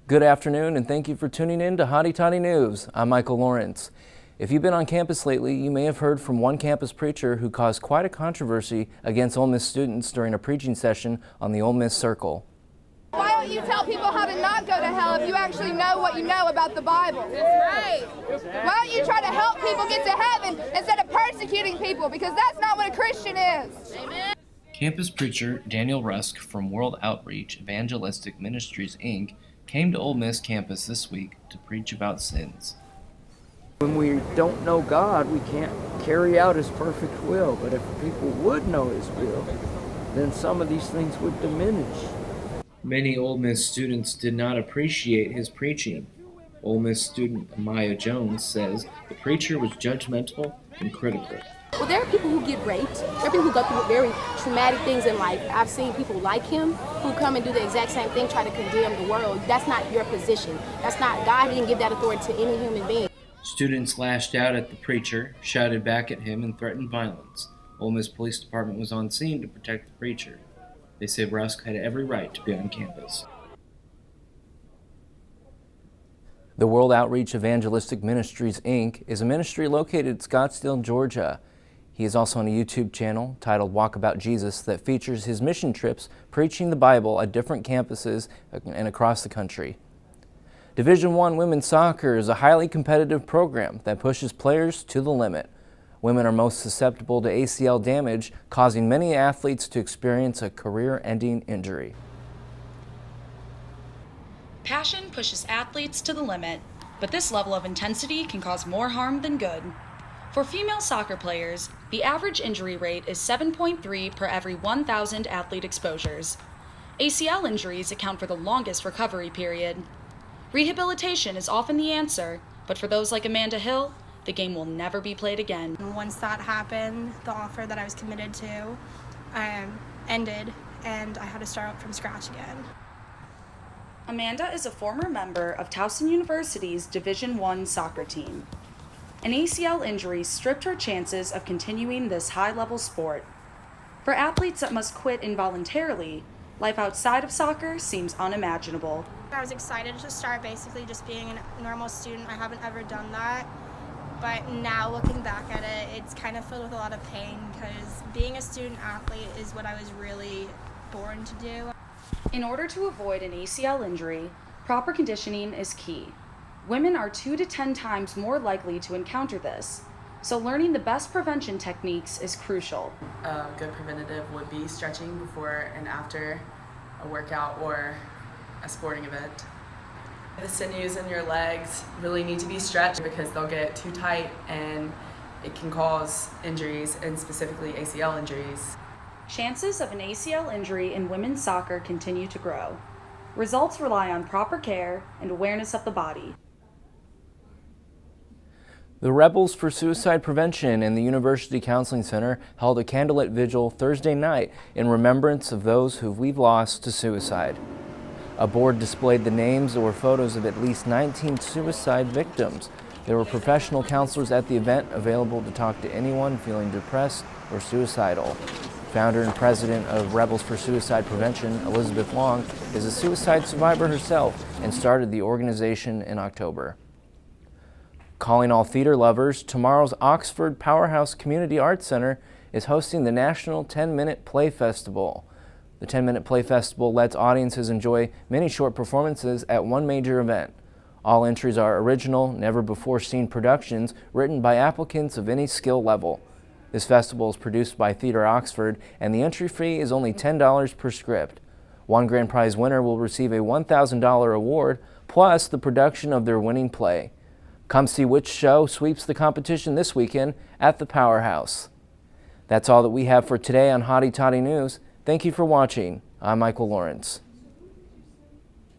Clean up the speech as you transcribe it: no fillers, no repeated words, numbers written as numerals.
Good afternoon, and thank you for tuning in to Hotty Toddy News. I'm Michael Lawrence. If you've been on campus lately, you may have heard from one campus preacher who caused quite a controversy against Ole Miss students during a preaching session on the Ole Miss Circle. Why don't you tell people how to not go to hell if you actually know what you know about the Bible? That's right. Why don't you try to help people get to heaven instead of persecuting people? Because that's not what a Christian is. Amen. Campus preacher Daniel Rusk from World Outreach Evangelistic Ministries, Inc. came to Ole Miss campus this week to preach about sins. When we don't know God, we can't carry out His perfect will. But if people would know His will, then some of these things would diminish. Many Ole Miss students did not appreciate his preaching. Ole Miss student Amaya Jones says the preacher was judgmental and critical. Well, there are people who get raped. There are people who go through very traumatic things in life. I've seen people like him who come and do the exact same thing, try to condemn the world. That's not your position. That's not, God didn't give that authority to any human being. Students lashed out at the preacher, shouted back at him, and threatened violence. Ole Miss Police Department was on scene to protect the preacher. They say Rusk had every right to be on campus. The World Outreach Evangelistic Ministries, Inc. is a ministry located in Scottsdale, Georgia. He is also on a YouTube channel titled Walk About Jesus that features his mission trips preaching the Bible at different campuses and across the country. Division I women's soccer is a highly competitive program that pushes players to the limit. Women are most susceptible to ACL damage, causing many athletes to experience a career-ending injury. Passion pushes athletes to the limit, but this level of intensity can cause more harm than good. For female soccer players, the average injury rate is 7.3 per every 1,000 athlete exposures. ACL injuries account for the longest recovery period. Rehabilitation is often the answer, but for those like Amanda Hill, the game will never be played again. Once that happened, the offer that I was committed to ended, and I had to start from scratch again. Amanda is a former member of Towson University's Division I soccer team. An ACL injury stripped her chances of continuing this high-level sport. For athletes that must quit involuntarily, life outside of soccer seems unimaginable. I was excited to start basically just being a normal student. I haven't ever done that, but now looking back at it, it's kind of filled with a lot of pain because being a student athlete is what I was really born to do. In order to avoid an ACL injury, proper conditioning is key. Women are 2 to 10 times more likely to encounter this, so learning the best prevention techniques is crucial. A good preventative would be stretching before and after a workout or a sporting event. The sinews in your legs really need to be stretched because they'll get too tight and it can cause injuries, and specifically ACL injuries. Chances of an ACL injury in women's soccer continue to grow. Results rely on proper care and awareness of the body. The Rebels for Suicide Prevention and the University Counseling Center held a candlelit vigil Thursday night in remembrance of those who we've lost to suicide. A board displayed the names or photos of at least 19 suicide victims. There were professional counselors at the event available to talk to anyone feeling depressed or suicidal. Founder and president of Rebels for Suicide Prevention, Elizabeth Long, is a suicide survivor herself and started the organization in October. Calling all theater lovers, tomorrow's Oxford Powerhouse Community Arts Center is hosting the National 10-Minute Play Festival. The 10-Minute Play Festival lets audiences enjoy many short performances at one major event. All entries are original, never-before-seen productions written by applicants of any skill level. This festival is produced by Theatre Oxford, and the entry fee is only $10 per script. One grand prize winner will receive a $1,000 award, plus the production of their winning play. Come see which show sweeps the competition this weekend at the Powerhouse. That's all that we have for today on Hotty Toddy News. Thank you for watching. I'm Michael Lawrence.